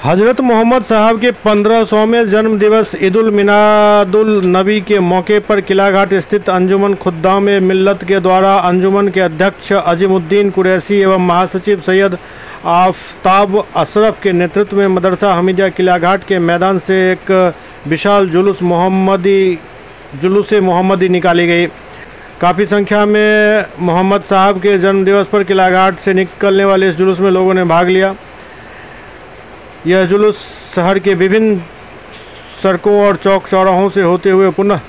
हज़रत मोहम्मद साहब के 1500वें जन्म दिवस ईदुल मिलादुल नबी के मौके पर किलाघाट स्थित अंजुमन खुद्दाम मिल्लत के द्वारा अंजुमन के अध्यक्ष अजीमुद्दीन कुरैशी एवं महासचिव सैयद आफ्ताब अशरफ के नेतृत्व में मदरसा हमीदिया किलाघाट के मैदान से एक विशाल जुलूस मोहम्मदी निकाली गई। काफ़ी संख्या में मोहम्मद साहब के जन्म दिवस पर किलाघाट से निकलने वाले इस जुलूस में लोगों ने भाग लिया। यह जुलूस शहर के विभिन्न सड़कों और चौक चौराहों से होते हुए पुनः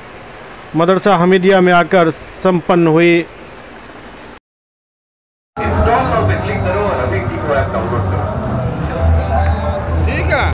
मदरसा हमीदिया में आकर संपन्न हुई। ठीक है।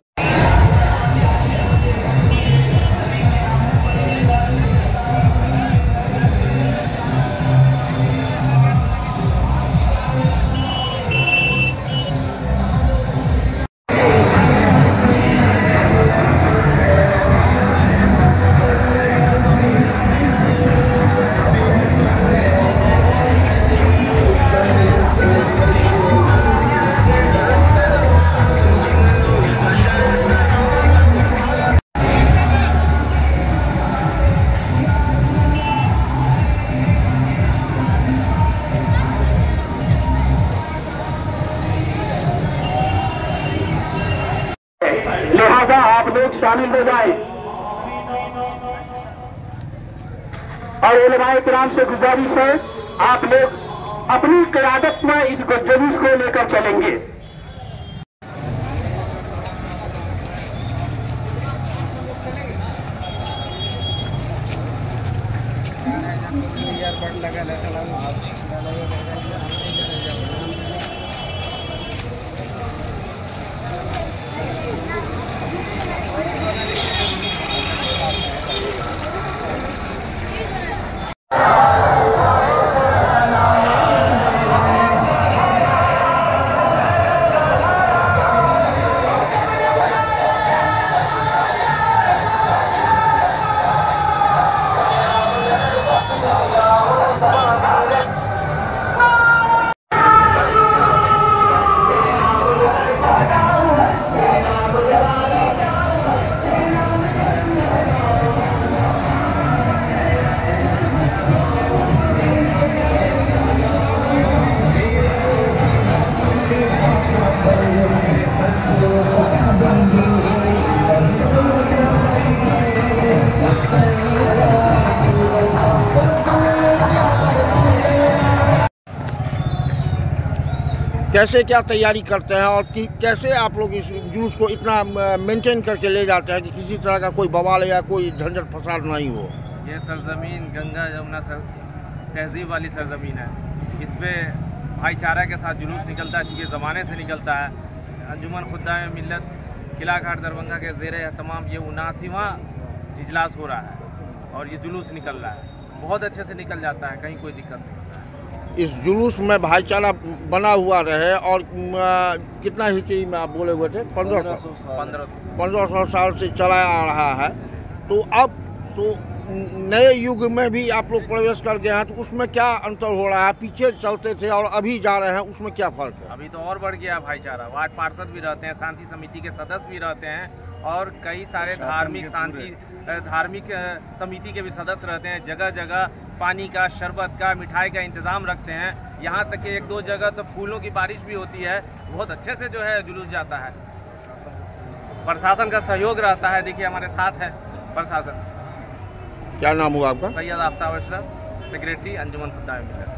लिहाजा आप लोग शामिल हो जाए और उलमाए किराम से गुजारिश है आप लोग अपनी क़यादत में इस जुलूस को लेकर चलेंगे। कैसे क्या तैयारी करते हैं और कैसे आप लोग इस जुलूस को इतना मेंटेन करके ले जाते हैं कि किसी तरह का कोई बवाल या कोई झंझट फसाद नहीं हो? ये सरजमीन गंगा यमुना तहजीब वाली सरजमीन है। इस पे भाईचारा के साथ जुलूस निकलता है, चूँकि ज़माने से निकलता है। अंजुमन खुद्दाम मिल्लत किलाघाट दरभंगा के ज़ेरे तमाम ये 79वां इजलास हो रहा है और ये जुलूस निकल रहा है। बहुत अच्छे से निकल जाता है, कहीं कोई दिक्कत नहीं होता है। इस जुलूस में भाईचारा बना हुआ रहे और कितना हिस्ट्री में आप बोले हुए थे? 1500 साल से चला आ रहा है। तो अब तो नए युग में भी आप लोग प्रवेश कर गए हैं, तो उसमें क्या अंतर हो रहा है? पीछे चलते थे और अभी जा रहे हैं, उसमें क्या फ़र्क है? अभी तो और बढ़ गया भाईचारा। वार्ड पार्षद भी रहते हैं, शांति समिति के सदस्य भी रहते हैं और कई सारे धार्मिक समिति के भी सदस्य रहते हैं। जगह जगह पानी का, शरबत का, मिठाई का इंतज़ाम रखते हैं। यहाँ तक कि 1-2 जगह तो फूलों की बारिश भी होती है। बहुत अच्छे से जो है जुलूस जाता है। प्रशासन का सहयोग रहता है। देखिए हमारे साथ है प्रशासन। क्या नाम हुआ आपका? सैयद आफ्ताब अशरफ, सेक्रेटरी अंजुमन खुद्दाम मिल्लत।